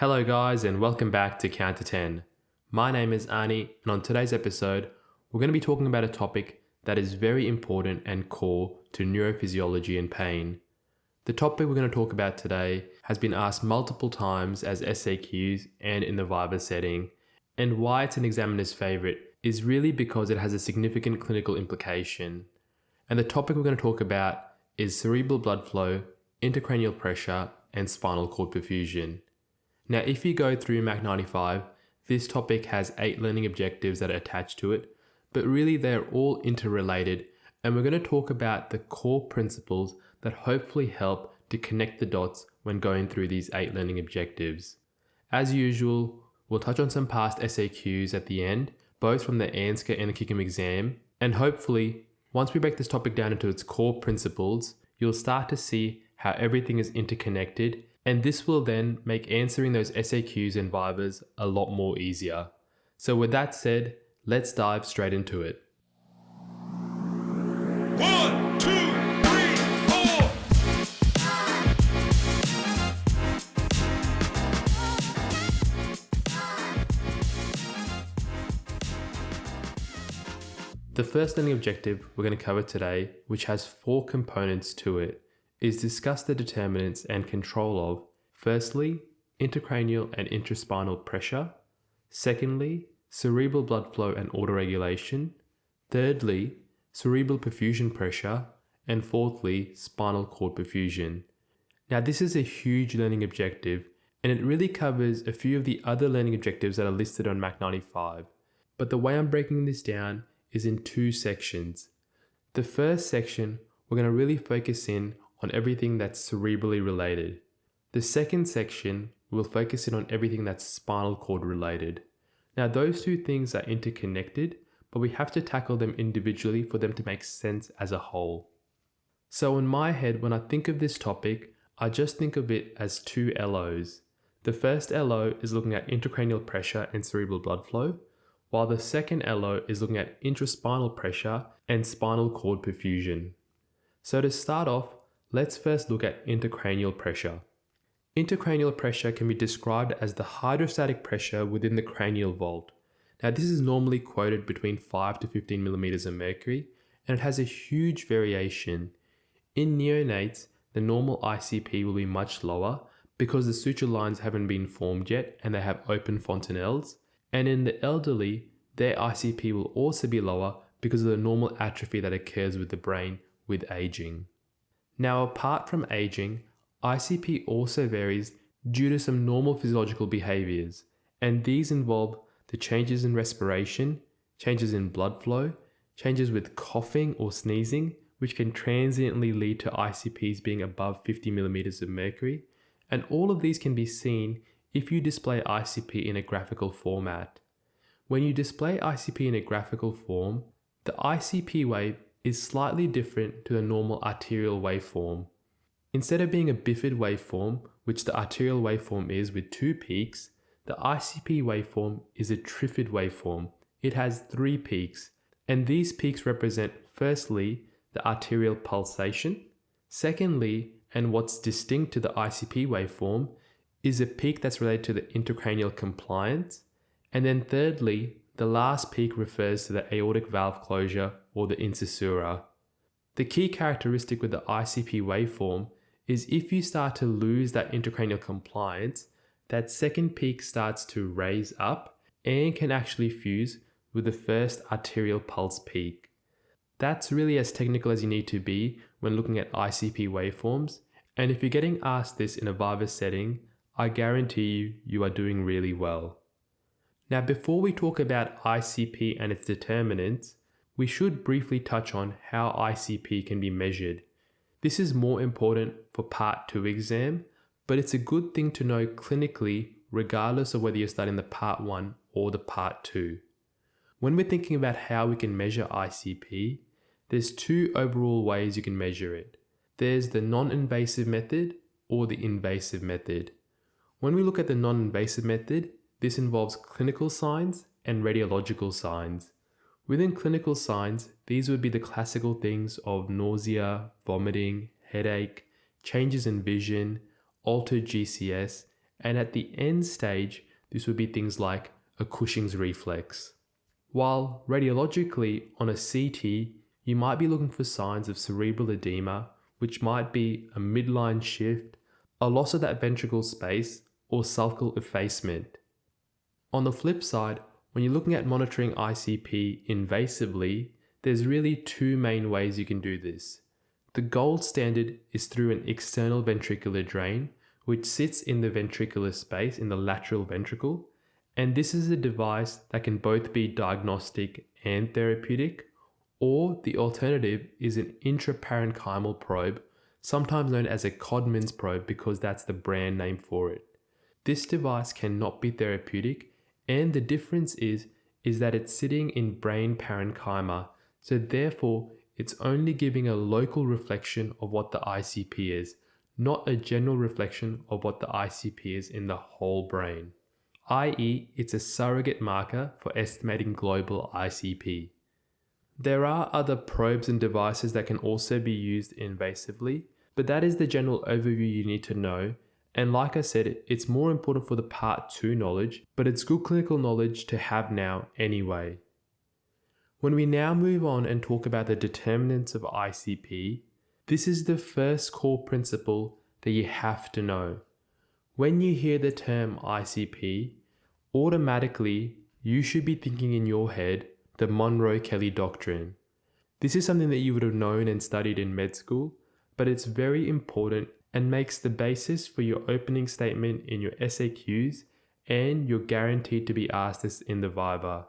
Hello guys and welcome back to Count to 10. My name is Ani and on today's episode, we're going to be talking about a topic that is very important and core to neurophysiology and pain. The topic we're going to talk about today has been asked multiple times as SAQs and in the Viva setting, and why it's an examiner's favorite is really because it has a significant clinical implication. And the topic we're going to talk about is cerebral blood flow, intracranial pressure, and spinal cord perfusion. Now, if you go through Mac 95, this topic has 8 learning objectives that are attached to it, but really they're all interrelated, and we're going to talk about the core principles that hopefully help to connect the dots when going through these 8 learning objectives. As usual, we'll touch on some past SAQs at the end, both from the ANSCA and the KICM exam, and hopefully, once we break this topic down into its core principles, you'll start to see how everything is interconnected, and this will then make answering those SAQs and Vivas a lot more easier. So with that said, let's dive straight into it. 1, 2, 3, 4. The first learning objective we're going to cover today, which has 4 components to it, is discuss the determinants and control of, firstly, intracranial and intraspinal pressure, secondly, cerebral blood flow and autoregulation, thirdly, cerebral perfusion pressure, and fourthly, spinal cord perfusion. Now this is a huge learning objective and it really covers a few of the other learning objectives that are listed on Mac 95, but the way I'm breaking this down is in 2 sections. The first section, we're going to really focus in on everything that's cerebrally related. The second section, we'll focus in on everything that's spinal cord related. Now those 2 things are interconnected, but we have to tackle them individually for them to make sense as a whole. So in my head, when I think of this topic, I just think of it as 2 LOs. The first LO is looking at intracranial pressure and cerebral blood flow, while the second LO is looking at intraspinal pressure and spinal cord perfusion. So to start off, let's first look at intracranial pressure. Intracranial pressure can be described as the hydrostatic pressure within the cranial vault. Now this is normally quoted between 5 to 15 millimeters of mercury, and it has a huge variation. In neonates, the normal ICP will be much lower because the suture lines haven't been formed yet and they have open fontanelles, and in the elderly, their ICP will also be lower because of the normal atrophy that occurs with the brain with aging. Now, apart from aging, ICP also varies due to some normal physiological behaviors, and these involve the changes in respiration, changes in blood flow, changes with coughing or sneezing, which can transiently lead to ICPs being above 50 millimeters of mercury, and all of these can be seen if you display ICP in a graphical format. When you display ICP in a graphical form, the ICP wave is slightly different to the normal arterial waveform. Instead of being a bifid waveform, which the arterial waveform is with 2 peaks, the ICP waveform is a trifid waveform. It has 3 peaks, and these peaks represent firstly the arterial pulsation, secondly, and what's distinct to the ICP waveform, is a peak that's related to the intracranial compliance, and then thirdly, the last peak refers to the aortic valve closure or the incisura. The key characteristic with the ICP waveform is if you start to lose that intracranial compliance, that second peak starts to raise up and can actually fuse with the first arterial pulse peak. That's really as technical as you need to be when looking at ICP waveforms, and if you're getting asked this in a Viva setting, I guarantee you are doing really well. Now, before we talk about ICP and its determinants, we should briefly touch on how ICP can be measured. This is more important for Part 2 exam, but it's a good thing to know clinically regardless of whether you're studying the Part 1 or the Part 2. When we're thinking about how we can measure ICP, there's 2 overall ways you can measure it. There's the non-invasive method or the invasive method. When we look at the non-invasive method, this involves clinical signs and radiological signs. Within clinical signs, these would be the classical things of nausea, vomiting, headache, changes in vision, altered GCS, and at the end stage, this would be things like a Cushing's reflex. While radiologically on a CT, you might be looking for signs of cerebral edema, which might be a midline shift, a loss of that ventricle space, or sulcal effacement. On the flip side, when you're looking at monitoring ICP invasively, there's really two main ways you can do this. The gold standard is through an external ventricular drain, which sits in the ventricular space in the lateral ventricle, and this is a device that can both be diagnostic and therapeutic, or the alternative is an intraparenchymal probe, sometimes known as a Codman's probe because that's the brand name for it. This device cannot be therapeutic, and the difference is that it's sitting in brain parenchyma, so therefore it's only giving a local reflection of what the ICP is, not a general reflection of what the ICP is in the whole brain, i.e. it's a surrogate marker for estimating global ICP. There are other probes and devices that can also be used invasively, but that is the general overview you need to know. And like I said, it's more important for the part 2 knowledge, but it's good clinical knowledge to have now anyway. When we now move on and talk about the determinants of ICP, this is the first core principle that you have to know. When you hear the term ICP, automatically you should be thinking in your head the Monro-Kelly doctrine. This is something that you would have known and studied in med school, but it's very important and makes the basis for your opening statement in your SAQs, and you're guaranteed to be asked this in the Viva.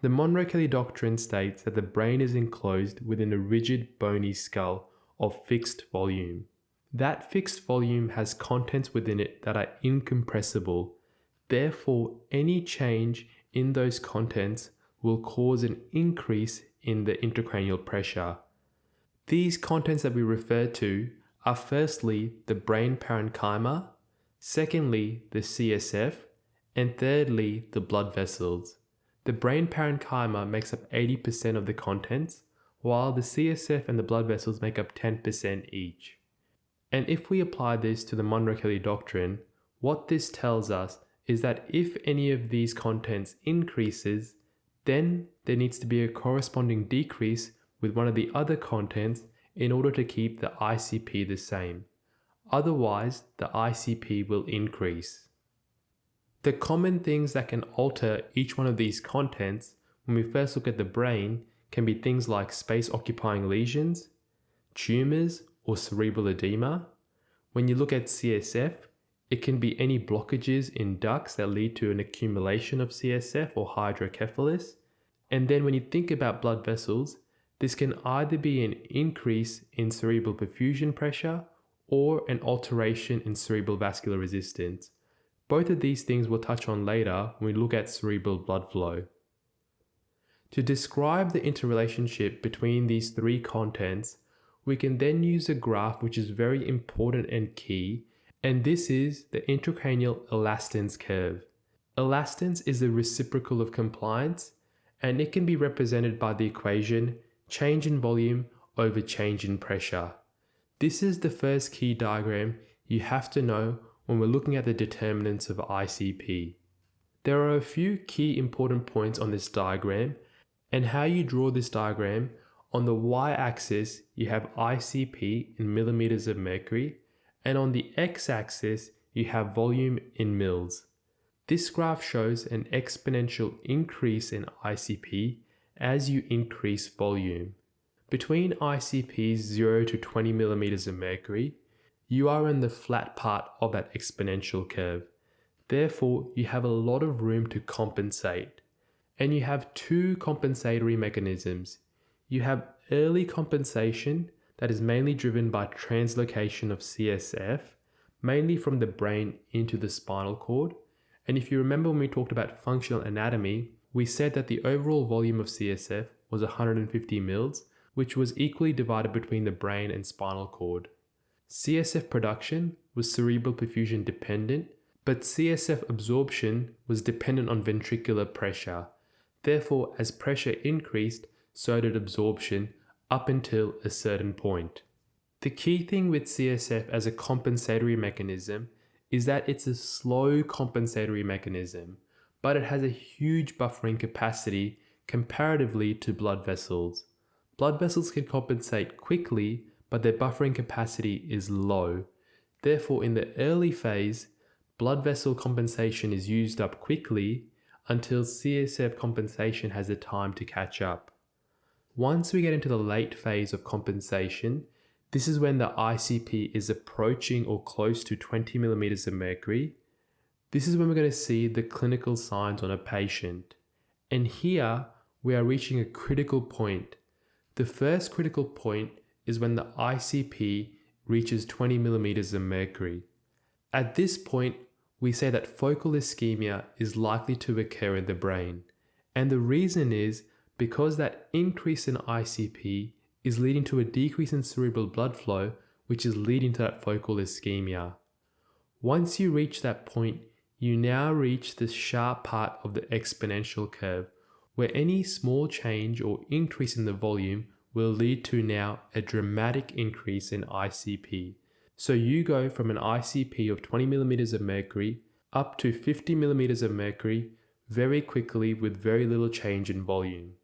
The Monro-Kelly doctrine states that the brain is enclosed within a rigid bony skull of fixed volume. That fixed volume has contents within it that are incompressible. Therefore, any change in those contents will cause an increase in the intracranial pressure. These contents that we refer to are firstly the brain parenchyma, secondly the CSF, and thirdly the blood vessels. The brain parenchyma makes up 80% of the contents, while the CSF and the blood vessels make up 10% each. And if we apply this to the Monro-Kelly doctrine, what this tells us is that if any of these contents increases, then there needs to be a corresponding decrease with one of the other contents in order to keep the ICP the same. Otherwise, the ICP will increase. The common things that can alter each one of these contents when we first look at the brain can be things like space-occupying lesions, tumors, or cerebral edema. When you look at CSF, it can be any blockages in ducts that lead to an accumulation of CSF or hydrocephalus. And then when you think about blood vessels, this can either be an increase in cerebral perfusion pressure or an alteration in cerebral vascular resistance. Both of these things we'll touch on later when we look at cerebral blood flow. To describe the interrelationship between these three contents, we can then use a graph which is very important and key, and this is the intracranial elastance curve. Elastance is the reciprocal of compliance, and it can be represented by the equation change in volume over change in pressure. This is the first key diagram you have to know when we're looking at the determinants of ICP. There are a few key important points on this diagram, and how you draw this diagram. On the y-axis, you have ICP in millimeters of mercury, and on the x-axis, you have volume in mils. This graph shows an exponential increase in ICP as you increase volume. Between ICPs 0 to 20 millimeters of mercury, you are in the flat part of that exponential curve. Therefore, you have a lot of room to compensate. And you have two compensatory mechanisms. You have early compensation that is mainly driven by translocation of CSF, mainly from the brain into the spinal cord. And if you remember when we talked about functional anatomy, we said that the overall volume of CSF was 150 mils, which was equally divided between the brain and spinal cord. CSF production was cerebral perfusion dependent, but CSF absorption was dependent on ventricular pressure. Therefore, as pressure increased, so did absorption up until a certain point. The key thing with CSF as a compensatory mechanism is that it's a slow compensatory mechanism, but it has a huge buffering capacity comparatively to blood vessels. Blood vessels can compensate quickly, but their buffering capacity is low. Therefore, in the early phase, blood vessel compensation is used up quickly until CSF compensation has the time to catch up. Once we get into the late phase of compensation, this is when the ICP is approaching or close to 20 millimeters of mercury. This is when we're going to see the clinical signs on a patient. And here we are reaching a critical point. The first critical point is when the ICP reaches 20 millimeters of mercury. At this point, we say that focal ischemia is likely to occur in the brain. And the reason is because that increase in ICP is leading to a decrease in cerebral blood flow, which is leading to that focal ischemia. Once you reach that point, you now reach the sharp part of the exponential curve, where any small change or increase in the volume will lead to now a dramatic increase in ICP. So you go from an ICP of 20 millimeters of mercury up to 50 millimeters of mercury very quickly with very little change in volume.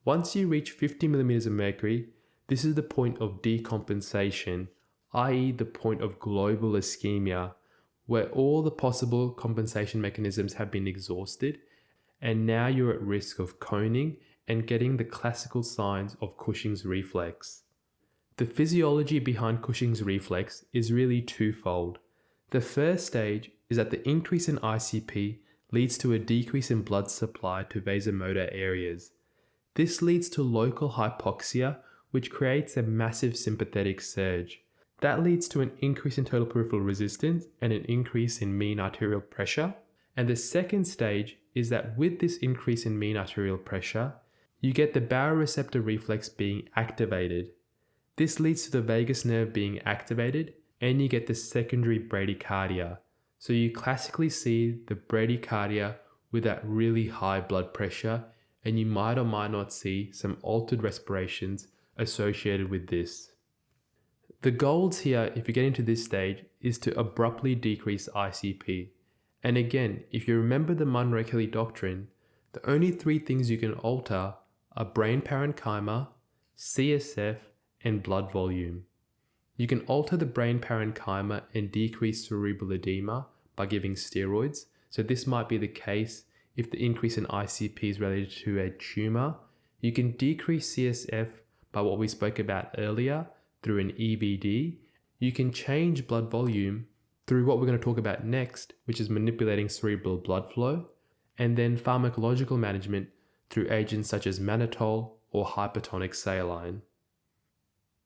Once you reach 50 millimeters of mercury, this is the point of decompensation, i.e. the point of global ischemia, where all the possible compensation mechanisms have been exhausted, and now you're at risk of coning and getting the classical signs of Cushing's reflex. The physiology behind Cushing's reflex is really twofold. The first stage is that the increase in ICP leads to a decrease in blood supply to vasomotor areas. This leads to local hypoxia, which creates a massive sympathetic surge. That leads to an increase in total peripheral resistance and an increase in mean arterial pressure. And the second stage is that with this increase in mean arterial pressure, you get the baroreceptor reflex being activated. This leads to the vagus nerve being activated, and you get the secondary bradycardia. So you classically see the bradycardia with that really high blood pressure, and you might or might not see some altered respirations associated with this. The goals here, if you get into this stage, is to abruptly decrease ICP. And again, if you remember the Monroe-Kelly doctrine, the only three things you can alter are brain parenchyma, CSF, and blood volume. You can alter the brain parenchyma and decrease cerebral edema by giving steroids. So this might be the case if the increase in ICP is related to a tumor. You can decrease CSF by what we spoke about earlier through an EVD. You can change blood volume through what we're going to talk about next, which is manipulating cerebral blood flow, and then pharmacological management through agents such as mannitol or hypertonic saline.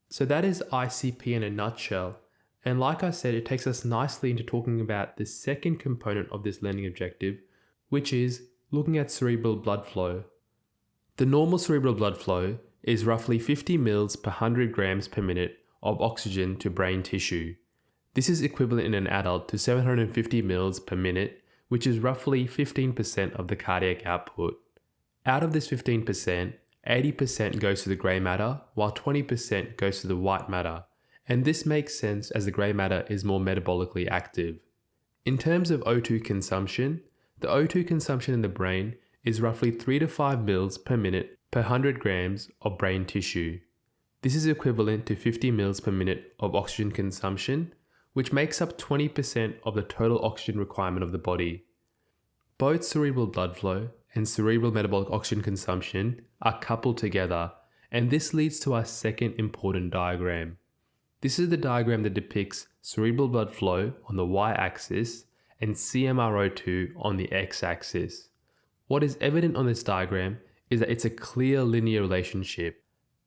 So that is ICP in a nutshell. And like I said, it takes us nicely into talking about the second component of this learning objective, which is looking at cerebral blood flow. The normal cerebral blood flow is roughly 50 mL per 100 grams per minute of oxygen to brain tissue. This is equivalent in an adult to 750 mL per minute, which is roughly 15% of the cardiac output. Out of this 15%, 80% goes to the grey matter, while 20% goes to the white matter, and this makes sense as the grey matter is more metabolically active. In terms of O2 consumption, the O2 consumption in the brain is roughly 3 to 5 mL per minute per 100 grams of brain tissue. This is equivalent to 50 mL per minute of oxygen consumption, which makes up 20% of the total oxygen requirement of the body. Both cerebral blood flow and cerebral metabolic oxygen consumption are coupled together, and this leads to our second important diagram. This is the diagram that depicts cerebral blood flow on the y-axis and CMRO2 on the x-axis. What is evident on this diagram is that it's a clear linear relationship.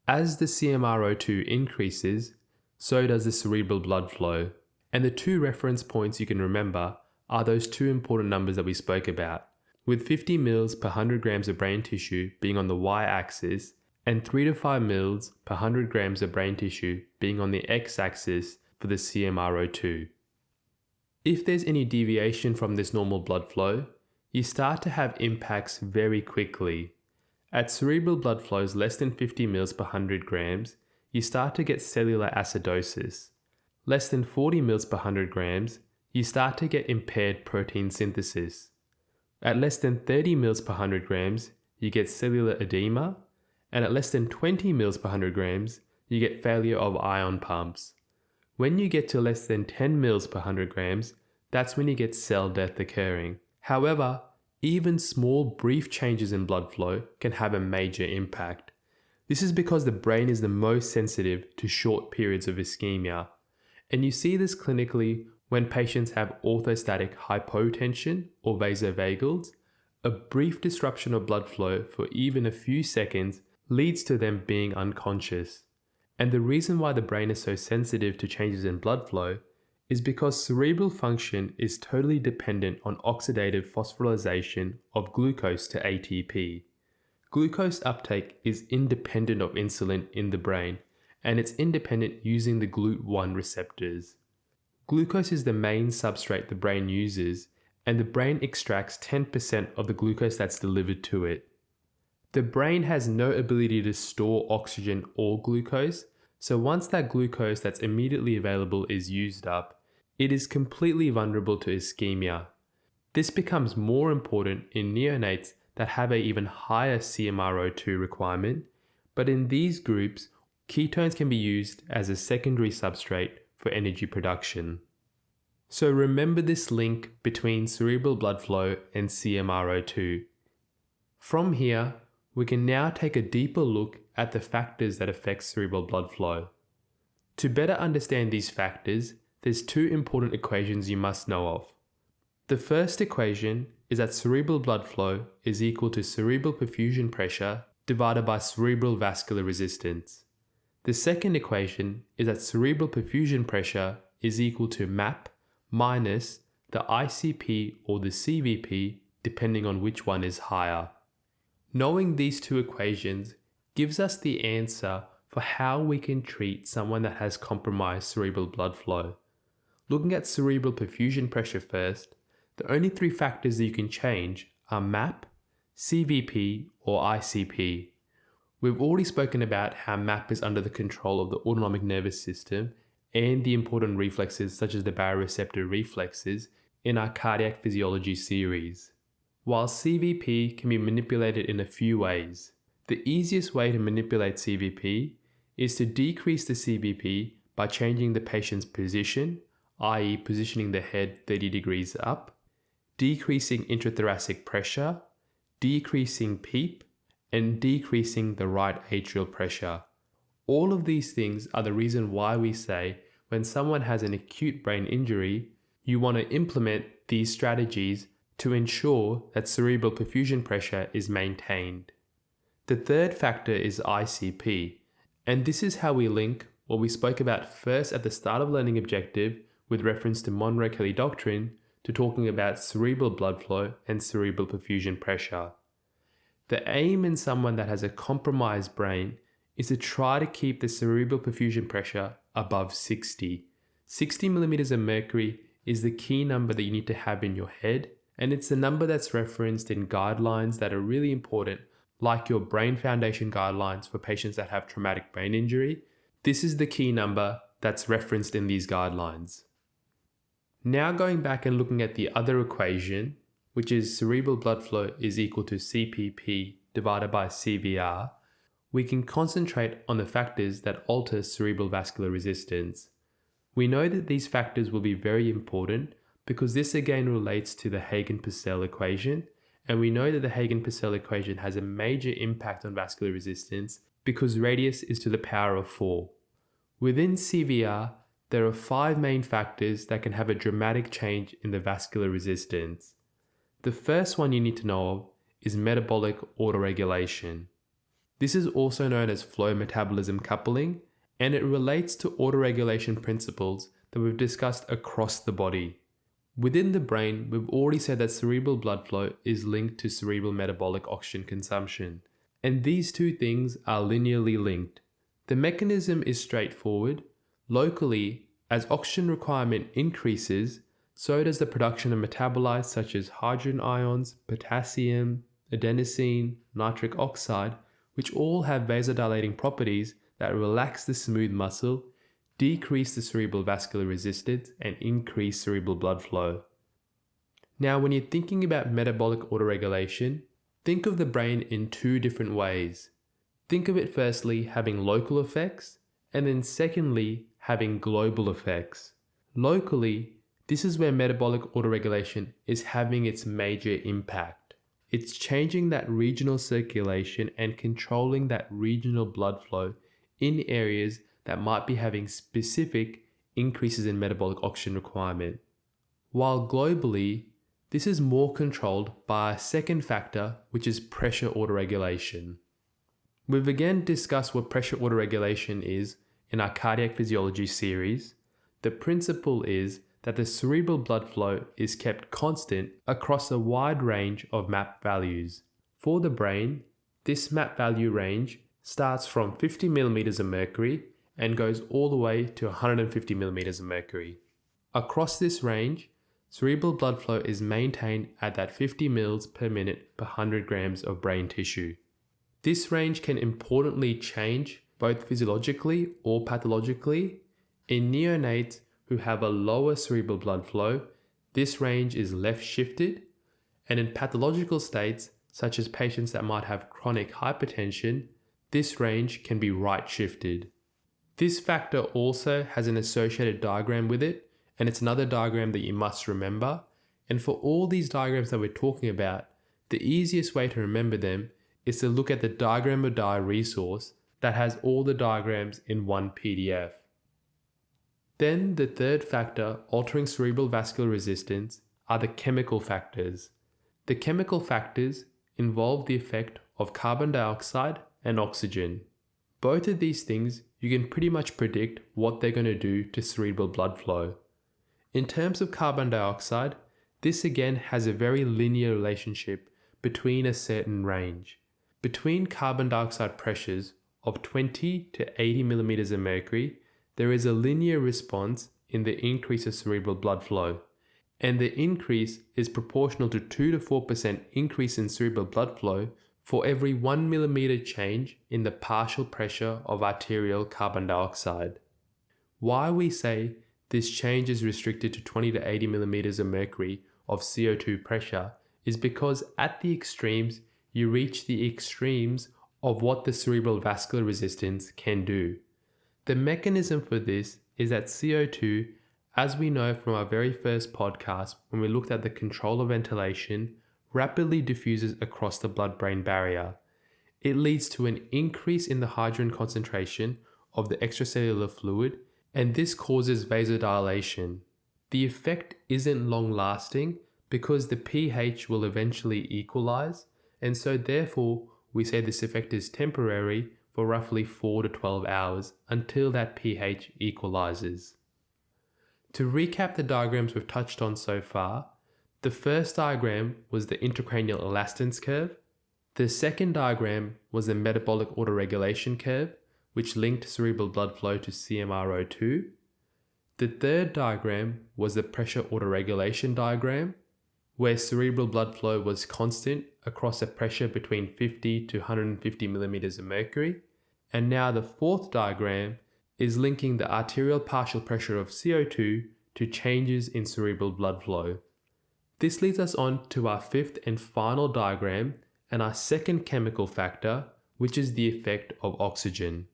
As the CMRO2 increases, so does the cerebral blood flow. And the two reference points you can remember are those two important numbers that we spoke about, with 50 mL per 100 grams of brain tissue being on the y-axis and 3 to 5 mL per 100 grams of brain tissue being on the x-axis for the CMRO2. If there's any deviation from this normal blood flow, you start to have impacts very quickly. At cerebral blood flows less than 50 mL per 100 grams, you start to get cellular acidosis. Less than 40 mL per 100 grams, you start to get impaired protein synthesis. At less than 30 mL per 100 grams, you get cellular edema, and at less than 20 mL per 100 grams, you get failure of ion pumps. When you get to less than 10 mL per 100 grams, that's when you get cell death occurring. However, even small brief changes in blood flow can have a major impact. This is because the brain is the most sensitive to short periods of ischemia, and you see this clinically when patients have orthostatic hypotension or vasovagals. A brief disruption of blood flow for even a few seconds leads to them being unconscious. And the reason why the brain is so sensitive to changes in blood flow is because cerebral function is totally dependent on oxidative phosphorylation of glucose to ATP. Glucose uptake is independent of insulin in the brain, and it's independent using the GLUT1 receptors. Glucose is the main substrate the brain uses, and the brain extracts 10% of the glucose that's delivered to it. The brain has no ability to store oxygen or glucose, so once that glucose that's immediately available is used up, it is completely vulnerable to ischemia. This becomes more important in neonates that have an even higher CMRO2 requirement, but in these groups, ketones can be used as a secondary substrate for energy production. So remember this link between cerebral blood flow and CMRO2. From here, we can now take a deeper look at the factors that affect cerebral blood flow. To better understand these factors, there's two important equations you must know of. The first equation is that cerebral blood flow is equal to cerebral perfusion pressure divided by cerebral vascular resistance. The second equation is that cerebral perfusion pressure is equal to MAP minus the ICP or the CBP, depending on which one is higher. Knowing these two equations gives us the answer for how we can treat someone that has compromised cerebral blood flow. Looking at cerebral perfusion pressure first, the only three factors that you can change are MAP, CBP, or ICP. We've already spoken about how MAP is under the control of the autonomic nervous system and the important reflexes such as the baroreceptor reflexes in our cardiac physiology series. While CBP can be manipulated in a few ways, the easiest way to manipulate CBP is to decrease the CBP by changing the patient's position, i.e. positioning the head 30 degrees up, decreasing intrathoracic pressure, decreasing PEEP, and decreasing the right atrial pressure. All of these things are the reason why we say when someone has an acute brain injury, you want to implement these strategies to ensure that cerebral perfusion pressure is maintained. The third factor is ICP, and this is how we link what we spoke about first at the start of learning objective with reference to Monro-Kelly doctrine to talking about cerebral blood flow and cerebral perfusion pressure. The aim in someone that has a compromised brain is to try to keep the cerebral perfusion pressure above 60. 60 millimeters of mercury is the key number that you need to have in your head, and it's the number that's referenced in guidelines that are really important, like your Brain Foundation guidelines for patients that have traumatic brain injury. This is the key number that's referenced in these guidelines. Now going back and looking at the other equation, which is cerebral blood flow is equal to CPP divided by CVR, we can concentrate on the factors that alter cerebral vascular resistance. We know that these factors will be very important because this again relates to the Hagen-Purcell equation, and we know that the Hagen-Purcell equation has a major impact on vascular resistance because radius is to the power of 4. Within CVR, there are 5 main factors that can have a dramatic change in the vascular resistance. The first one you need to know of is metabolic autoregulation. This is also known as flow metabolism coupling, and it relates to autoregulation principles that we've discussed across the body. Within the brain, we've already said that cerebral blood flow is linked to cerebral metabolic oxygen consumption, and these two things are linearly linked. The mechanism is straightforward. Locally, as oxygen requirement increases, so does the production of metabolites such as hydrogen ions, potassium, adenosine, nitric oxide, which all have vasodilating properties that relax the smooth muscle, decrease the cerebral vascular resistance, and increase cerebral blood flow. Now, when you're thinking about metabolic autoregulation, think of the brain in two different ways. Think of it firstly having local effects, and then secondly, having global effects. Locally, this is where metabolic autoregulation is having its major impact. It's changing that regional circulation and controlling that regional blood flow in areas that might be having specific increases in metabolic oxygen requirement. While globally, this is more controlled by a second factor, which is pressure autoregulation. We've again discussed what pressure autoregulation is in our cardiac physiology series. The principle is that the cerebral blood flow is kept constant across a wide range of MAP values. For the brain, this MAP value range starts from 50 millimeters of mercury and goes all the way to 150 millimeters of mercury. Across this range, cerebral blood flow is maintained at that 50 mils per minute per 100 grams of brain tissue. This range can importantly change both physiologically or pathologically. In neonates who have a lower cerebral blood flow, this range is left shifted, and in pathological states, such as patients that might have chronic hypertension, this range can be right shifted. This factor also has an associated diagram with it, and it's another diagram that you must remember. And for all these diagrams that we're talking about, the easiest way to remember them is to look at the Diagram or Die resource that has all the diagrams in one PDF. Then the third factor altering cerebral vascular resistance are the chemical factors. The chemical factors involve the effect of carbon dioxide and oxygen. Both of these things you can pretty much predict what they're going to do to cerebral blood flow. In terms of carbon dioxide, this again has a very linear relationship between a certain range. Between carbon dioxide pressures of 20 to 80 millimeters of mercury, there is a linear response in the increase of cerebral blood flow, and the increase is proportional to 2 to 4% increase in cerebral blood flow for every 1 millimeter change in the partial pressure of arterial carbon dioxide. Why we say this change is restricted to 20 to 80 millimeters of mercury of CO2 pressure is because at the extremes, you reach the extremes of what the cerebral vascular resistance can do. The mechanism for this is that CO2, as we know from our very first podcast when we looked at the control of ventilation, rapidly diffuses across the blood-brain barrier. It leads to an increase in the hydrogen concentration of the extracellular fluid, and this causes vasodilation. The effect isn't long-lasting because the pH will eventually equalize, and so therefore we say this effect is temporary for roughly 4 to 12 hours until that pH equalizes. To recap the diagrams we've touched on so far, the first diagram was the intracranial elastance curve. The second diagram was the metabolic autoregulation curve, which linked cerebral blood flow to CMRO2. The third diagram was the pressure autoregulation diagram, where cerebral blood flow was constant across a pressure between 50 to 150 millimeters of mercury. And now the fourth diagram is linking the arterial partial pressure of CO2 to changes in cerebral blood flow. This leads us on to our fifth and final diagram and our second chemical factor, which is the effect of oxygen.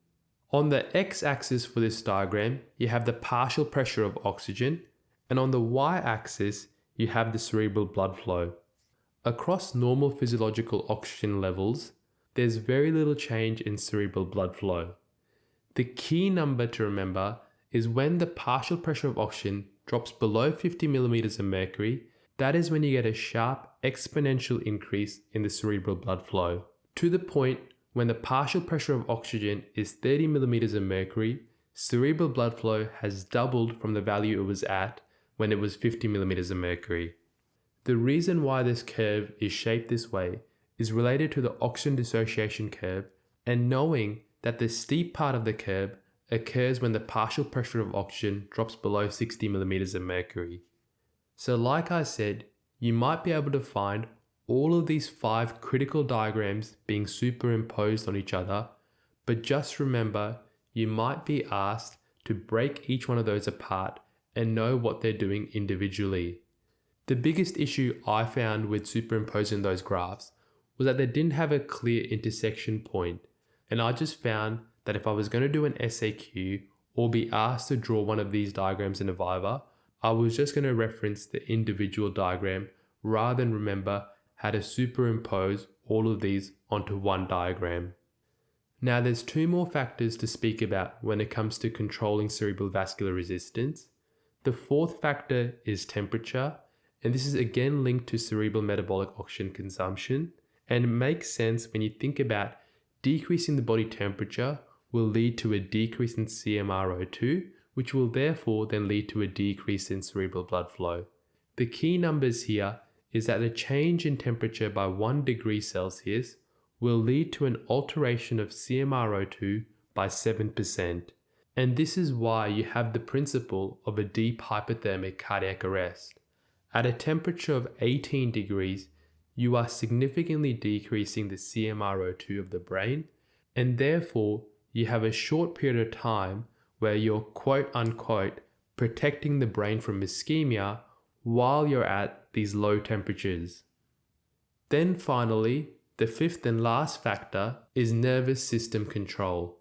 On the x-axis for this diagram, you have the partial pressure of oxygen, and on the y-axis, you have the cerebral blood flow. Across normal physiological oxygen levels, there's very little change in cerebral blood flow. The key number to remember is when the partial pressure of oxygen drops below 50 millimeters of mercury, that is when you get a sharp exponential increase in the cerebral blood flow, to the point when the partial pressure of oxygen is 30 millimeters of mercury, cerebral blood flow has doubled from the value it was at when it was 50 millimeters of mercury. The reason why this curve is shaped this way is related to the oxygen dissociation curve and knowing that the steep part of the curve occurs when the partial pressure of oxygen drops below 60 millimeters of mercury. So like I said, you might be able to find all of these 5 critical diagrams being superimposed on each other, but just remember you might be asked to break each one of those apart and know what they're doing individually. The biggest issue I found with superimposing those graphs was that they didn't have a clear intersection point, and I just found that if I was going to do an SAQ or be asked to draw one of these diagrams in a Viva, I was just going to reference the individual diagram rather than remember how to superimpose all of these onto one diagram. Now there's two more factors to speak about when it comes to controlling cerebral vascular resistance. The fourth factor is temperature, and this is again linked to cerebral metabolic oxygen consumption, and it makes sense when you think about decreasing the body temperature will lead to a decrease in CMRO2, which will therefore then lead to a decrease in cerebral blood flow. The key numbers here is that the change in temperature by 1 degree Celsius will lead to an alteration of CMRO2 by 7%. And this is why you have the principle of a deep hypothermic cardiac arrest. At a temperature of 18 degrees, you are significantly decreasing the CMRO2 of the brain, and therefore you have a short period of time where you're quote unquote protecting the brain from ischemia while you're at these low temperatures. Then finally, the fifth and last factor is nervous system control.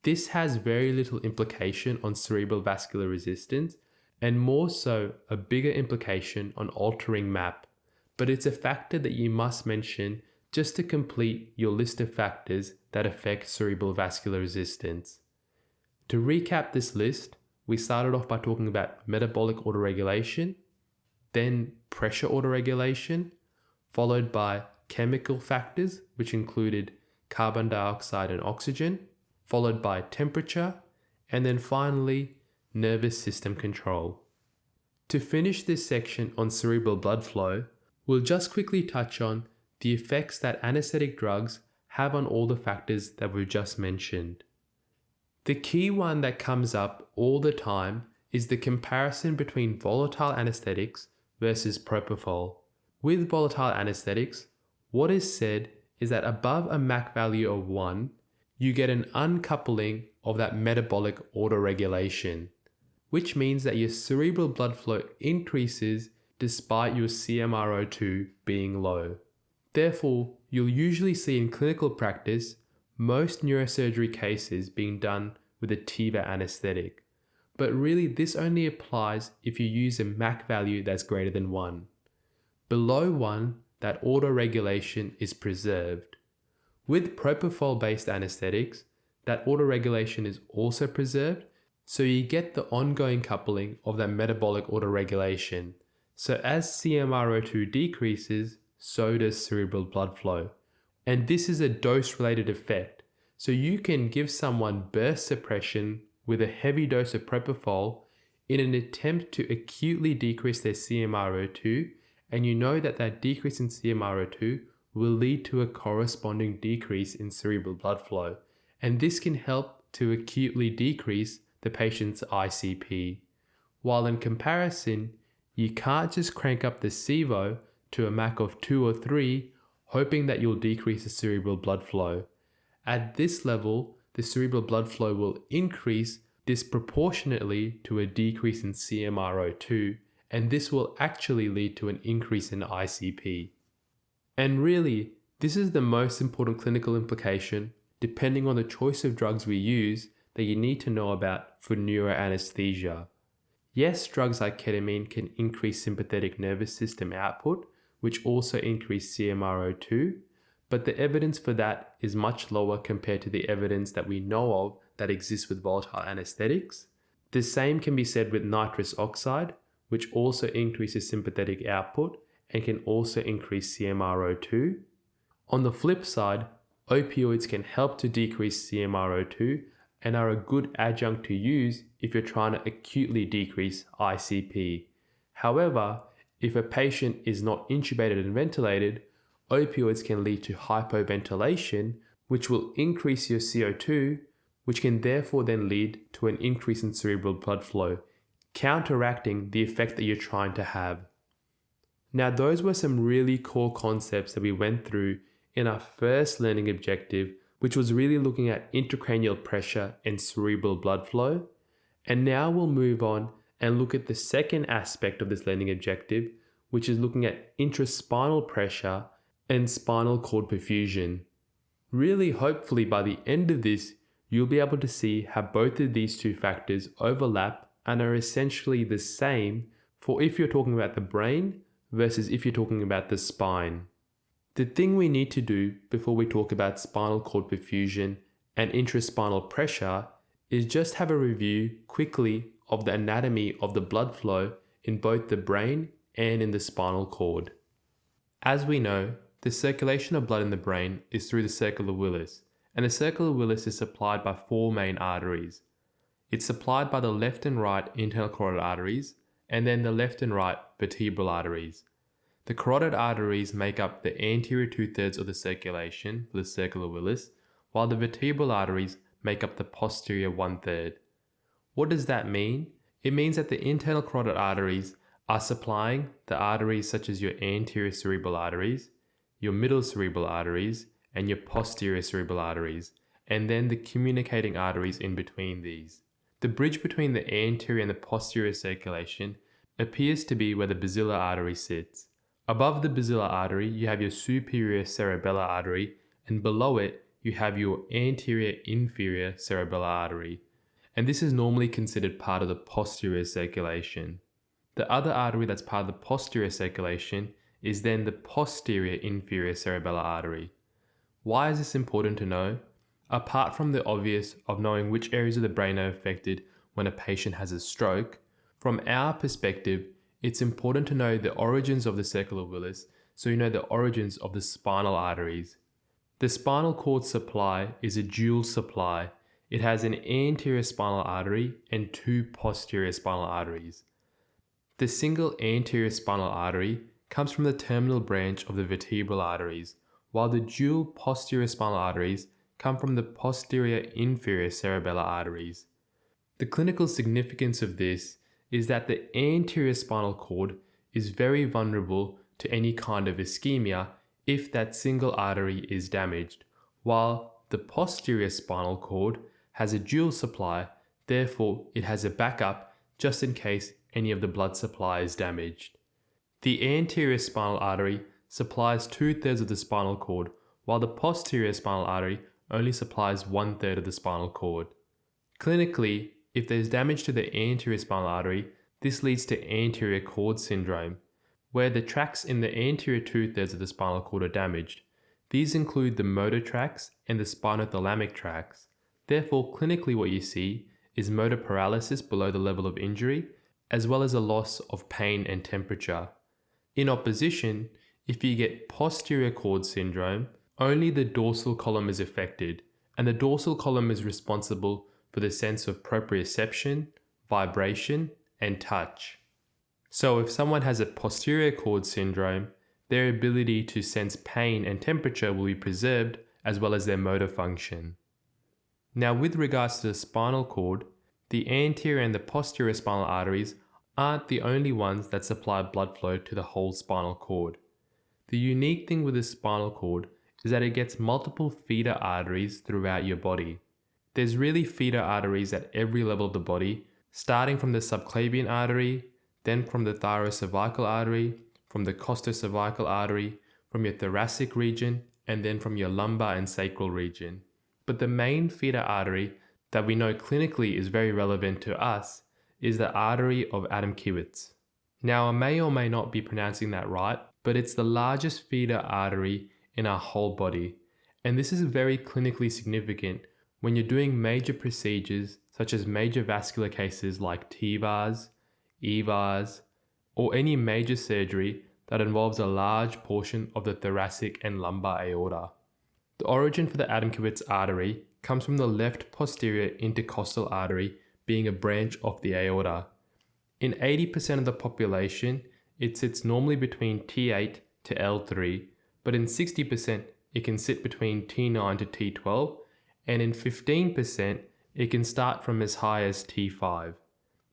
This has very little implication on cerebral vascular resistance and more so a bigger implication on altering MAP, but it's a factor that you must mention just to complete your list of factors that affect cerebral vascular resistance. To recap this list, we started off by talking about metabolic autoregulation, then pressure autoregulation, followed by chemical factors, which included carbon dioxide and oxygen, followed by temperature, and then finally, nervous system control. To finish this section on cerebral blood flow, we'll just quickly touch on the effects that anesthetic drugs have on all the factors that we've just mentioned. The key one that comes up all the time is the comparison between volatile anesthetics versus propofol. With volatile anesthetics, what is said is that above a MAC value of 1, you get an uncoupling of that metabolic autoregulation, which means that your cerebral blood flow increases despite your CMRO2 being low. Therefore, you'll usually see in clinical practice most neurosurgery cases being done with a TIVA anesthetic, but really this only applies if you use a MAC value that's greater than 1. Below 1, that autoregulation is preserved. With propofol-based anesthetics, that autoregulation is also preserved, so you get the ongoing coupling of that metabolic autoregulation. So as CMRO2 decreases, so does cerebral blood flow. And this is a dose-related effect. So you can give someone burst suppression with a heavy dose of propofol in an attempt to acutely decrease their CMRO2, and you know that that decrease in CMRO2 will lead to a corresponding decrease in cerebral blood flow. And this can help to acutely decrease the patient's ICP. While in comparison, you can't just crank up the SIVO to a MAC of 2 or 3, hoping that you'll decrease the cerebral blood flow. At this level, the cerebral blood flow will increase disproportionately to a decrease in CMRO2, and this will actually lead to an increase in ICP. And really, this is the most important clinical implication, depending on the choice of drugs we use, that you need to know about for neuroanesthesia. Yes, drugs like ketamine can increase sympathetic nervous system output, which also increase CMRO2, but the evidence for that is much lower compared to the evidence that we know of that exists with volatile anesthetics. The same can be said with nitrous oxide, which also increases sympathetic output and can also increase CMRO2. On the flip side, opioids can help to decrease CMRO2 and are a good adjunct to use if you're trying to acutely decrease ICP. However, if a patient is not intubated and ventilated, opioids can lead to hypoventilation, which will increase your CO2, which can therefore then lead to an increase in cerebral blood flow, counteracting the effect that you're trying to have. Now, those were some really core concepts that we went through in our first learning objective, which was really looking at intracranial pressure and cerebral blood flow. And now we'll move on and look at the second aspect of this learning objective, which is looking at intraspinal pressure and spinal cord perfusion. Really, hopefully by the end of this, you'll be able to see how both of these two factors overlap and are essentially the same for if you're talking about the brain versus if you're talking about the spine. The thing we need to do before we talk about spinal cord perfusion and intraspinal pressure is just have a review quickly of the anatomy of the blood flow in both the brain and in the spinal cord. As we know, the circulation of blood in the brain is through the circle of Willis, and the circle of Willis is supplied by four main arteries. It's supplied by the left and right internal carotid arteries, and then the left and right vertebral arteries. The carotid arteries make up the anterior 2/3 of the circulation for the circle of Willis, while the vertebral arteries make up the posterior 1/3. What does that mean? It means that the internal carotid arteries are supplying the arteries such as your anterior cerebral arteries, your middle cerebral arteries, and your posterior cerebral arteries, and then the communicating arteries in between these. The bridge between the anterior and the posterior circulation appears to be where the basilar artery sits. Above the basilar artery, you have your superior cerebellar artery, and below it, you have your anterior inferior cerebellar artery. And this is normally considered part of the posterior circulation. The other artery that's part of the posterior circulation is then the posterior inferior cerebellar artery. Why is this important to know? Apart from the obvious of knowing which areas of the brain are affected when a patient has a stroke, from our perspective, it's important to know the origins of the circle of Willis so you know the origins of the spinal arteries. The spinal cord supply is a dual supply. It has an anterior spinal artery and two posterior spinal arteries. The single anterior spinal artery comes from the terminal branch of the vertebral arteries, while the dual posterior spinal arteries come from the posterior inferior cerebellar arteries. The clinical significance of this is that the anterior spinal cord is very vulnerable to any kind of ischemia if that single artery is damaged, while the posterior spinal cord has a dual supply, therefore it has a backup just in case any of the blood supply is damaged. The anterior spinal artery supplies 2/3 of the spinal cord, while the posterior spinal artery only supplies 1/3 of the spinal cord. Clinically, if there's damage to the anterior spinal artery, this leads to anterior cord syndrome, where the tracts in the anterior 2/3 of the spinal cord are damaged. These include the motor tracts and the spinothalamic tracts. Therefore, clinically what you see is motor paralysis below the level of injury, as well as a loss of pain and temperature. In opposition, if you get posterior cord syndrome, only the dorsal column is affected, and the dorsal column is responsible for the sense of proprioception, vibration, and touch. So if someone has a posterior cord syndrome, their ability to sense pain and temperature will be preserved, as well as their motor function. Now, with regards to the spinal cord, the anterior and the posterior spinal arteries aren't the only ones that supply blood flow to the whole spinal cord. The unique thing with the spinal cord is that it gets multiple feeder arteries throughout your body. There's really feeder arteries at every level of the body, starting from the subclavian artery, then from the thyrocervical artery, from the costocervical artery, from your thoracic region, and then from your lumbar and sacral region. But the main feeder artery that we know clinically is very relevant to us is the artery of Adam-Kiewicz. Now, I may or may not be pronouncing that right, but it's the largest feeder artery in our whole body. And this is very clinically significant when you're doing major procedures such as major vascular cases like TEVARs, EVARs, or any major surgery that involves a large portion of the thoracic and lumbar aorta. The origin for the Adam-Kiewicz artery comes from the left posterior intercostal artery being a branch of the aorta. In 80% of the population, it sits normally between T8 to L3, but in 60% it can sit between T9 to T12, and in 15% it can start from as high as T5.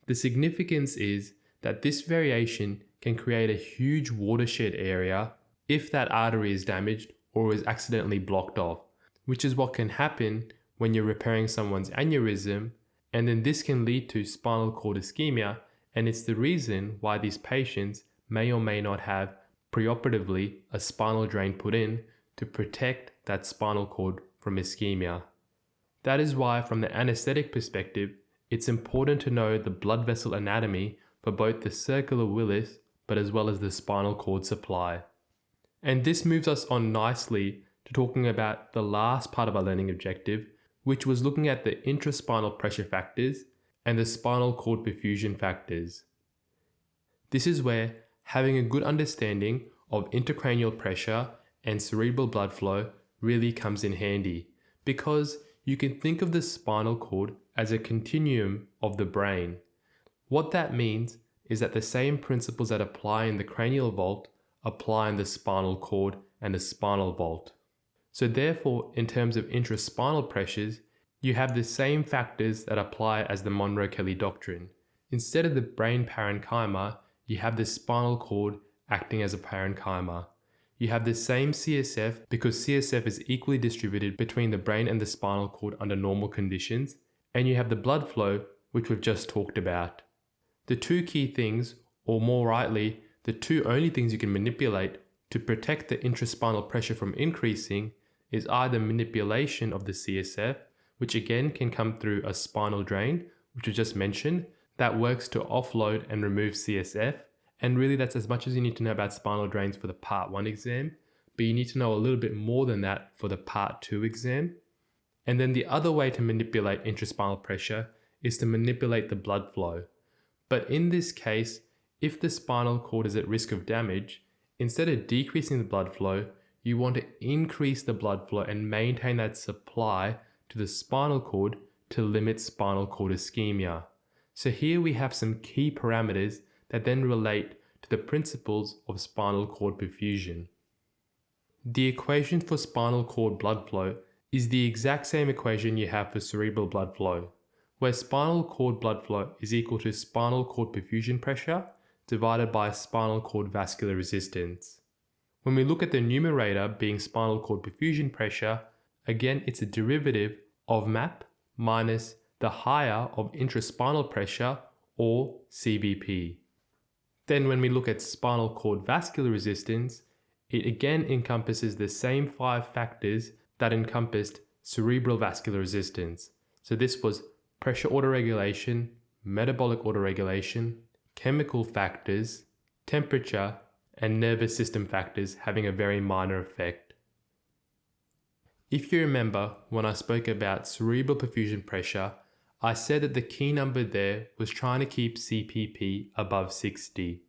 The significance is that this variation can create a huge watershed area if that artery is damaged or is accidentally blocked off, which is what can happen when you're repairing someone's aneurysm And then this can lead to spinal cord ischemia, and it's the reason why these patients may or may not have preoperatively a spinal drain put in to protect that spinal cord from ischemia. That is why, from the anaesthetic perspective, it's important to know the blood vessel anatomy for both the circular Willis but as well as the spinal cord supply. And this moves us on nicely to talking about the last part of our learning objective, which was looking at the intraspinal pressure factors and the spinal cord perfusion factors. This is where having a good understanding of intracranial pressure and cerebral blood flow really comes in handy, because you can think of the spinal cord as a continuum of the brain. What that means is that the same principles that apply in the cranial vault apply in the spinal cord and the spinal vault. So therefore, in terms of intraspinal pressures, you have the same factors that apply as the Monro-Kelly doctrine. Instead of the brain parenchyma, you have the spinal cord acting as a parenchyma. You have the same CSF because CSF is equally distributed between the brain and the spinal cord under normal conditions, and you have the blood flow, which we've just talked about. The two key things, or more rightly, the two only things you can manipulate to protect the intraspinal pressure from increasing, is either manipulation of the CSF, which again can come through a spinal drain, which we just mentioned, that works to offload and remove CSF. And really that's as much as you need to know about spinal drains for the Part 1 exam, but you need to know a little bit more than that for the Part 2 exam. And then the other way to manipulate intraspinal pressure is to manipulate the blood flow. But in this case, if the spinal cord is at risk of damage, instead of decreasing the blood flow, you want to increase the blood flow and maintain that supply to the spinal cord to limit spinal cord ischemia. So here we have some key parameters that then relate to the principles of spinal cord perfusion. The equation for spinal cord blood flow is the exact same equation you have for cerebral blood flow, where spinal cord blood flow is equal to spinal cord perfusion pressure divided by spinal cord vascular resistance. When we look at the numerator being spinal cord perfusion pressure, again it's a derivative of MAP minus the higher of intraspinal pressure, or CBP. Then when we look at spinal cord vascular resistance, it again encompasses the same 5 factors that encompassed cerebral vascular resistance. So this was pressure autoregulation, metabolic autoregulation, chemical factors, temperature, and nervous system factors having a very minor effect. If you remember when I spoke about cerebral perfusion pressure, I said that the key number there was trying to keep CPP above 60.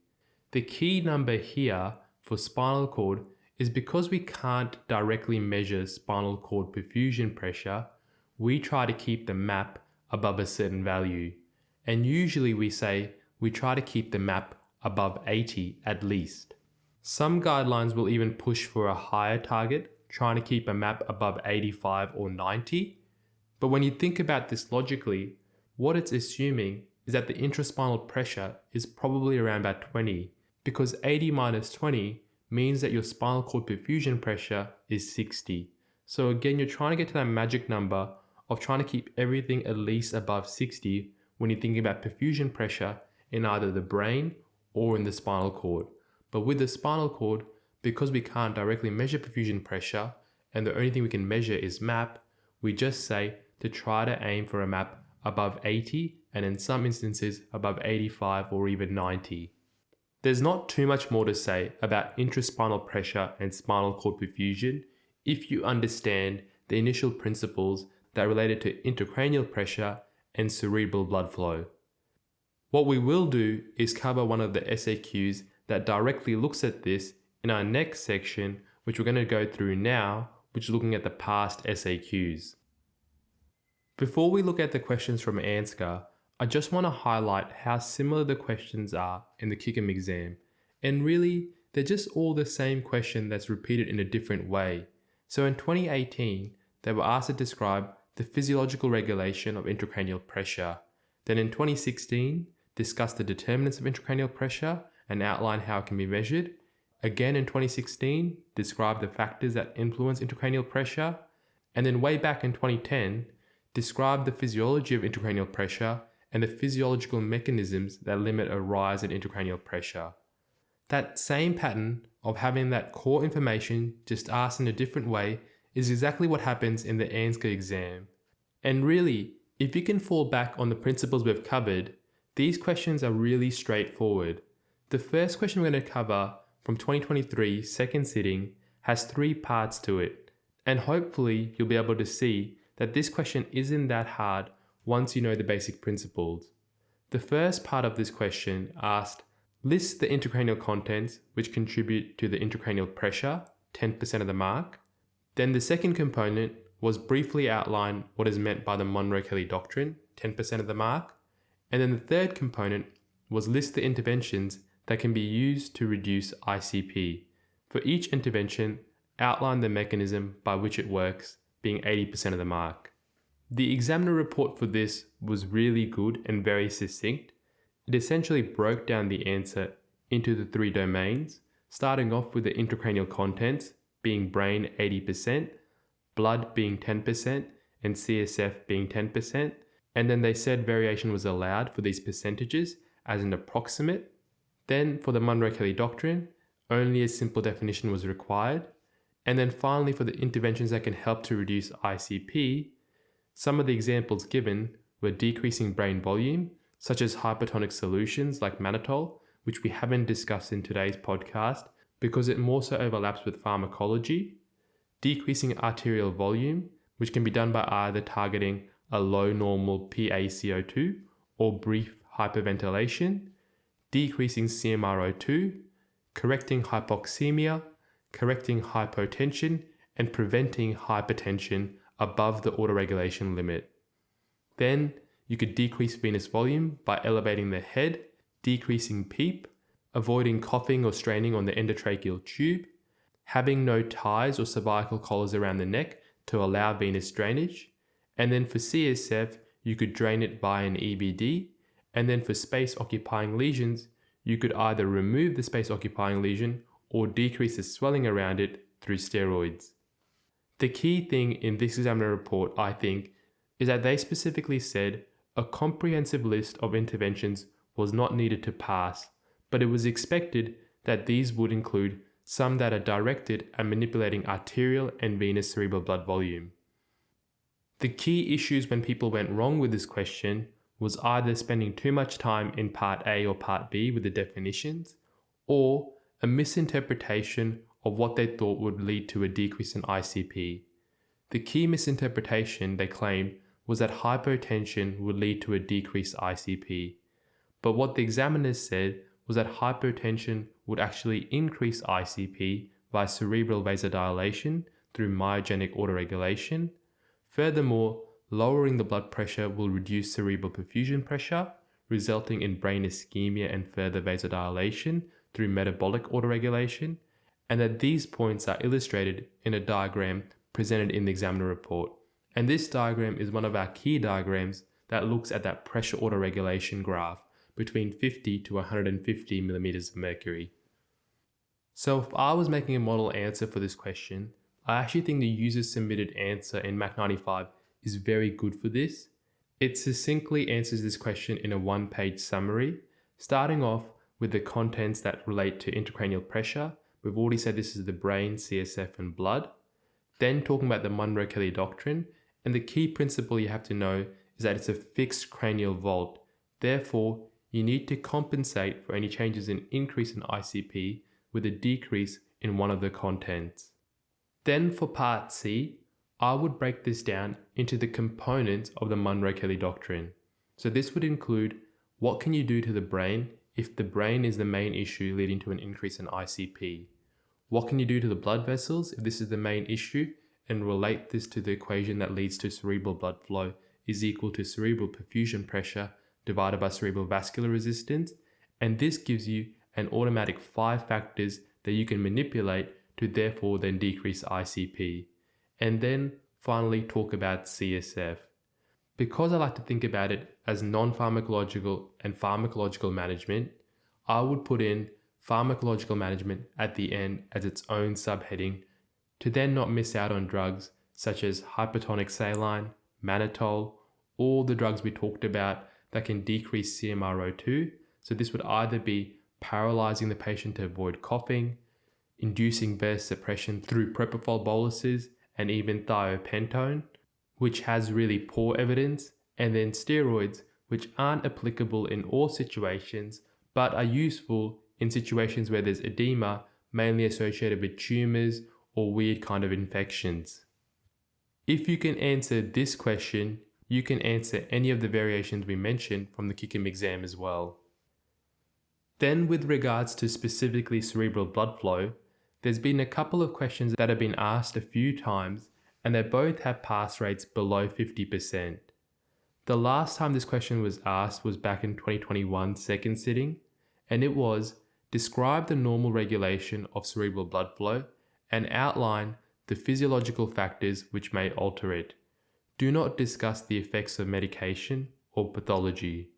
The key number here for spinal cord is because we can't directly measure spinal cord perfusion pressure, we try to keep the MAP above a certain value. And usually we say we try to keep the MAP above 80 at least. Some guidelines will even push for a higher target, trying to keep a MAP above 85 or 90. But when you think about this logically, what it's assuming is that the intraspinal pressure is probably around about 20, because 80 minus 20 means that your spinal cord perfusion pressure is 60. So again, you're trying to get to that magic number of trying to keep everything at least above 60 when you're thinking about perfusion pressure in either the brain or in the spinal cord. But with the spinal cord, because we can't directly measure perfusion pressure and the only thing we can measure is MAP, we just say to try to aim for a MAP above 80 and in some instances above 85 or even 90. There's not too much more to say about intraspinal pressure and spinal cord perfusion if you understand the initial principles that related to intracranial pressure and cerebral blood flow. What we will do is cover one of the SAQs that directly looks at this in our next section, which we're going to go through now, which is looking at the past SAQs. Before we look at the questions from ANSCA, I just want to highlight how similar the questions are in the KICM exam, and really they're just all the same question that's repeated in a different way. So in 2018, they were asked to describe the physiological regulation of intracranial pressure. Then in 2016, discuss the determinants of intracranial pressure and outline how it can be measured. Again in 2016, describe the factors that influence intracranial pressure. And then way back in 2010, describe the physiology of intracranial pressure and the physiological mechanisms that limit a rise in intracranial pressure. That same pattern of having that core information just asked in a different way is exactly what happens in the ANSCA exam. And really, if you can fall back on the principles we've covered, these questions are really straightforward. The first question we're going to cover from 2023 second sitting has 3 parts to it, and hopefully you'll be able to see that this question isn't that hard once you know the basic principles. The first part of this question asked, list the intracranial contents which contribute to the intracranial pressure, 10% of the mark. Then the second component was briefly outline what is meant by the Monro-Kelly doctrine, 10% of the mark. And then the third component was list the interventions that can be used to reduce ICP. For each intervention, outline the mechanism by which it works, being 80% of the mark. The examiner report for this was really good and very succinct. It essentially broke down the answer into the 3 domains, starting off with the intracranial contents, being brain 80%, blood being 10%, and CSF being 10%, and then they said variation was allowed for these percentages as an approximate. Then for the Monro-Kelly doctrine, only a simple definition was required. And then finally for the interventions that can help to reduce ICP, some of the examples given were decreasing brain volume, such as hypertonic solutions like mannitol, which we haven't discussed in today's podcast because it more so overlaps with pharmacology, decreasing arterial volume, which can be done by either targeting a low normal PaCO2 or brief hyperventilation, decreasing CMRO2, correcting hypoxemia, correcting hypotension, and preventing hypertension above the autoregulation limit. Then you could decrease venous volume by elevating the head, decreasing PEEP, avoiding coughing or straining on the endotracheal tube, having no ties or cervical collars around the neck to allow venous drainage, and then for CSF, you could drain it via an EBD, and then for space-occupying lesions, you could either remove the space-occupying lesion or decrease the swelling around it through steroids. The key thing in this examiner report, I think, is that they specifically said a comprehensive list of interventions was not needed to pass, but it was expected that these would include some that are directed at manipulating arterial and venous cerebral blood volume. The key issues when people went wrong with this question was either spending too much time in part A or part B with the definitions, or a misinterpretation of what they thought would lead to a decrease in ICP. The key misinterpretation, they claimed, was that hypotension would lead to a decreased ICP. But what the examiners said was that hypotension would actually increase ICP by cerebral vasodilation through myogenic autoregulation. Furthermore, lowering the blood pressure will reduce cerebral perfusion pressure, resulting in brain ischemia and further vasodilation through metabolic autoregulation, and that these points are illustrated in a diagram presented in the examiner report. And this diagram is one of our key diagrams that looks at that pressure autoregulation graph between 50 to 150 millimeters of mercury. So if I was making a model answer for this question, I actually think the user submitted answer in Mac 95 is very good for this. It succinctly answers this question in a 1-page summary, starting off with the contents that relate to intracranial pressure. We've already said this is the brain, CSF, and blood. Then talking about the Monro-Kelly doctrine, and the key principle you have to know is that it's a fixed cranial vault. Therefore, you need to compensate for any changes in increase in ICP with a decrease in one of the contents. Then for part C, I would break this down into the components of the Monro-Kelly doctrine. So this would include what can you do to the brain if the brain is the main issue leading to an increase in ICP? What can you do to the blood vessels if this is the main issue, and relate this to the equation that leads to cerebral blood flow is equal to cerebral perfusion pressure divided by cerebral vascular resistance, and this gives you an automatic 5 factors that you can manipulate to therefore then decrease ICP. And then finally talk about CSF. Because I like to think about it as non-pharmacological and pharmacological management, I would put in pharmacological management at the end as its own subheading to then not miss out on drugs such as hypertonic saline, mannitol, all the drugs we talked about that can decrease CMRO2. So this would either be paralyzing the patient to avoid coughing, inducing burst suppression through propofol boluses, and even thiopentone, which has really poor evidence, and then steroids, which aren't applicable in all situations, but are useful in situations where there's edema, mainly associated with tumors or weird kind of infections. If you can answer this question, you can answer any of the variations we mentioned from the Kickham exam as well. Then with regards to specifically cerebral blood flow, there's been a couple of questions that have been asked a few times, and they both have pass rates below 50%. The last time this question was asked was back in 2021 second sitting, and it was, describe the normal regulation of cerebral blood flow and outline the physiological factors which may alter it. Do not discuss the effects of medication or pathology.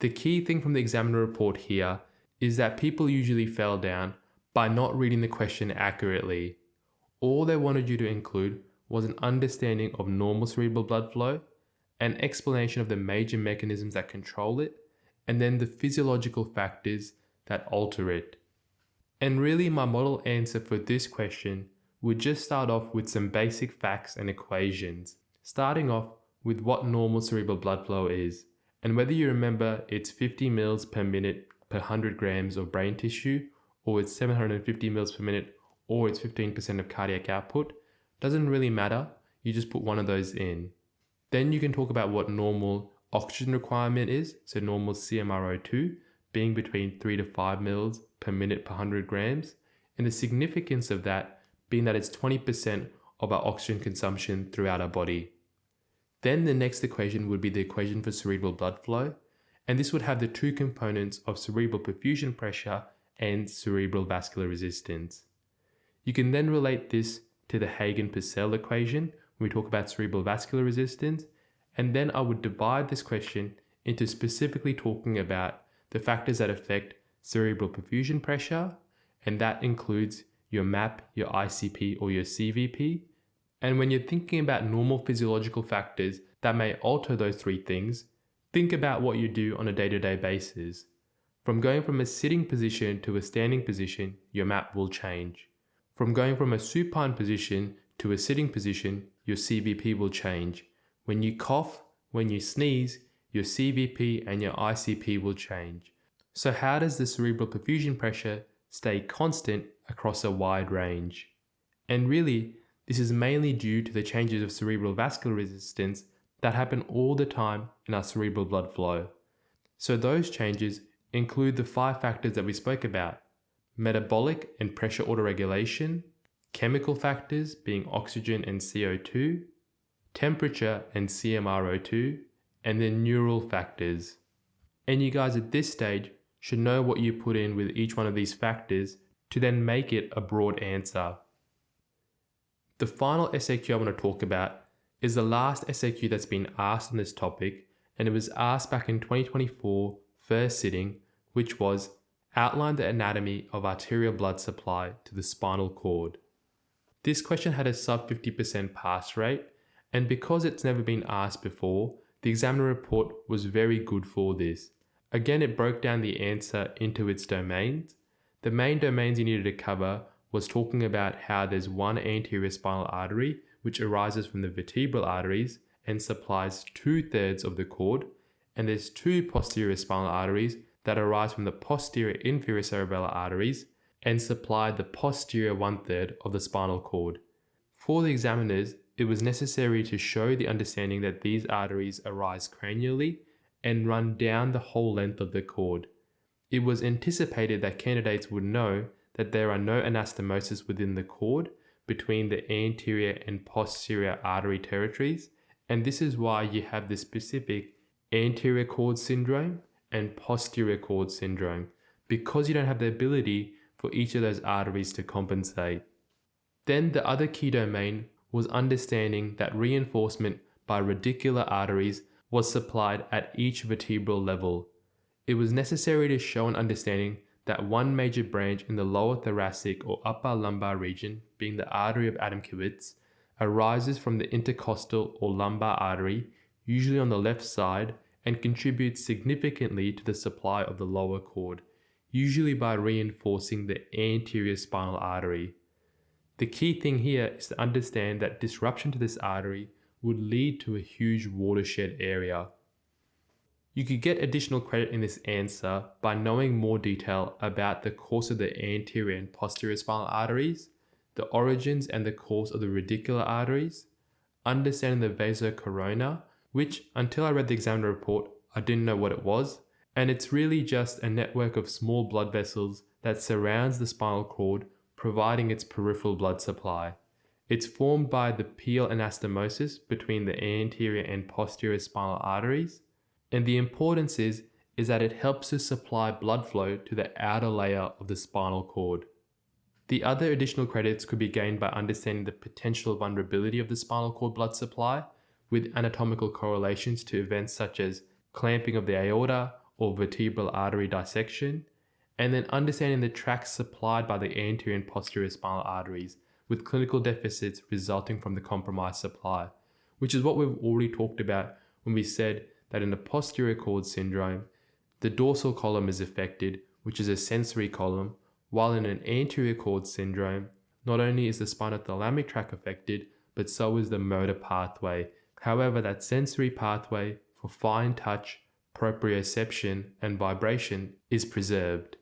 The key thing from the examiner report here is that people usually fell down by not reading the question accurately. All they wanted you to include was an understanding of normal cerebral blood flow, an explanation of the major mechanisms that control it, and then the physiological factors that alter it. And really my model answer for this question would just start off with some basic facts and equations, starting off with what normal cerebral blood flow is, and whether you remember it's 50 mils per minute per 100 grams of brain tissue, or it's 750 mils per minute, or it's 15% of cardiac output, doesn't really matter, you just put one of those in. Then you can talk about what normal oxygen requirement is, so normal CMRO2 being between 3 to 5 mils per minute per 100 grams, and the significance of that being that it's 20% of our oxygen consumption throughout our body. Then the next equation would be the equation for cerebral blood flow, and this would have the two components of cerebral perfusion pressure and cerebral vascular resistance. You can then relate this to the Hagen-Purcell equation when we talk about cerebral vascular resistance, and then I would divide this question into specifically talking about the factors that affect cerebral perfusion pressure, and that includes your MAP, your ICP, or your CVP. And when you're thinking about normal physiological factors that may alter those three things, think about what you do on a day-to-day basis. From going from a sitting position to a standing position, your MAP will change. From going from a supine position to a sitting position, your CVP will change. When you cough, when you sneeze, your CVP and your ICP will change. So how does the cerebral perfusion pressure stay constant across a wide range? And really, this is mainly due to the changes of cerebral vascular resistance that happen all the time in our cerebral blood flow. So those changes include the 5 factors that we spoke about: metabolic and pressure autoregulation, chemical factors being oxygen and CO2, temperature and CMRO2, and then neural factors. And you guys at this stage should know what you put in with each one of these factors to then make it a broad answer. The final SAQ I want to talk about is the last SAQ that's been asked on this topic, and it was asked back in 2024 first sitting, which was outline the anatomy of arterial blood supply to the spinal cord. This question had a sub 50% pass rate, and because it's never been asked before, the examiner report was very good for this. Again, it broke down the answer into its domains. The main domains you needed to cover was talking about how there's one anterior spinal artery which arises from the vertebral arteries and supplies 2/3 of the cord, and there's 2 posterior spinal arteries that arise from the posterior inferior cerebellar arteries and supply the posterior 1/3 of the spinal cord. For the examiners, it was necessary to show the understanding that these arteries arise cranially and run down the whole length of the cord. It was anticipated that candidates would know that there are no anastomosis within the cord between the anterior and posterior artery territories, and this is why you have the specific anterior cord syndrome and posterior cord syndrome, because you don't have the ability for each of those arteries to compensate. Then the other key domain was understanding that reinforcement by radicular arteries was supplied at each vertebral level. It was necessary to show an understanding that one major branch in the lower thoracic or upper lumbar region, being the artery of Adamkiewicz, arises from the intercostal or lumbar artery, usually on the left side, and contributes significantly to the supply of the lower cord, usually by reinforcing the anterior spinal artery. The key thing here is to understand that disruption to this artery would lead to a huge watershed area. You could get additional credit in this answer by knowing more detail about the course of the anterior and posterior spinal arteries, the origins and the course of the radicular arteries, understanding the vasocorona, which until I read the examiner report, I didn't know what it was, and it's really just a network of small blood vessels that surrounds the spinal cord, providing its peripheral blood supply. It's formed by the pial anastomosis between the anterior and posterior spinal arteries, and the importance is that it helps to supply blood flow to the outer layer of the spinal cord. The other additional credits could be gained by understanding the potential vulnerability of the spinal cord blood supply, with anatomical correlations to events such as clamping of the aorta or vertebral artery dissection, and then understanding the tracts supplied by the anterior and posterior spinal arteries, with clinical deficits resulting from the compromised supply, which is what we've already talked about when we said that in a posterior cord syndrome, the dorsal column is affected, which is a sensory column, while in an anterior cord syndrome, not only is the spinothalamic tract affected, but so is the motor pathway. However, that sensory pathway for fine touch, proprioception, and vibration is preserved.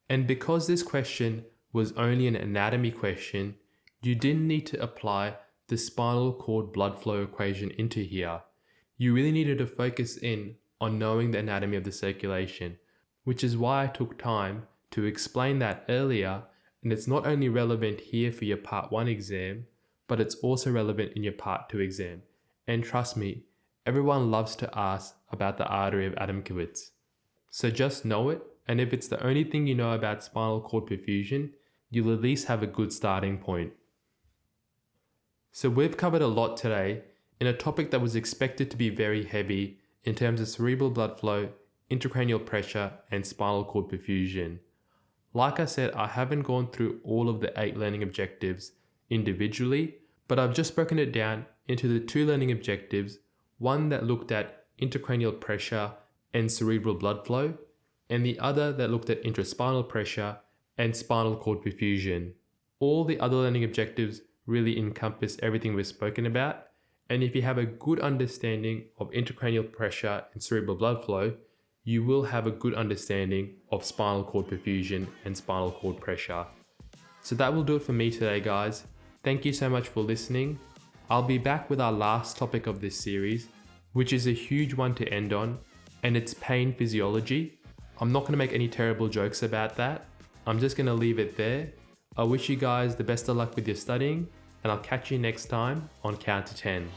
And because this question was only an anatomy question, you didn't need to apply the spinal cord blood flow equation into here. You really needed to focus in on knowing the anatomy of the circulation, which is why I took time to explain that earlier, and it's not only relevant here for your Part 1 exam, but it's also relevant in your Part 2 exam. And trust me, everyone loves to ask about the artery of Adamkiewicz. So just know it, and if it's the only thing you know about spinal cord perfusion, you'll at least have a good starting point. So we've covered a lot today in a topic that was expected to be very heavy in terms of cerebral blood flow, intracranial pressure, and spinal cord perfusion. Like I said, I haven't gone through all of the 8 learning objectives individually, but I've just broken it down into the 2 learning objectives, one that looked at intracranial pressure and cerebral blood flow, and the other that looked at intraspinal pressure and spinal cord perfusion. All the other learning objectives really encompass everything we've spoken about, and if you have a good understanding of intracranial pressure and cerebral blood flow, you will have a good understanding of spinal cord perfusion and spinal cord pressure. So that will do it for me today, guys. Thank you so much for listening. I'll be back with our last topic of this series, which is a huge one to end on, and it's pain physiology. I'm not going to make any terrible jokes about that. I'm just going to leave it there. I wish you guys the best of luck with your studying, and I'll catch you next time on Count to 10.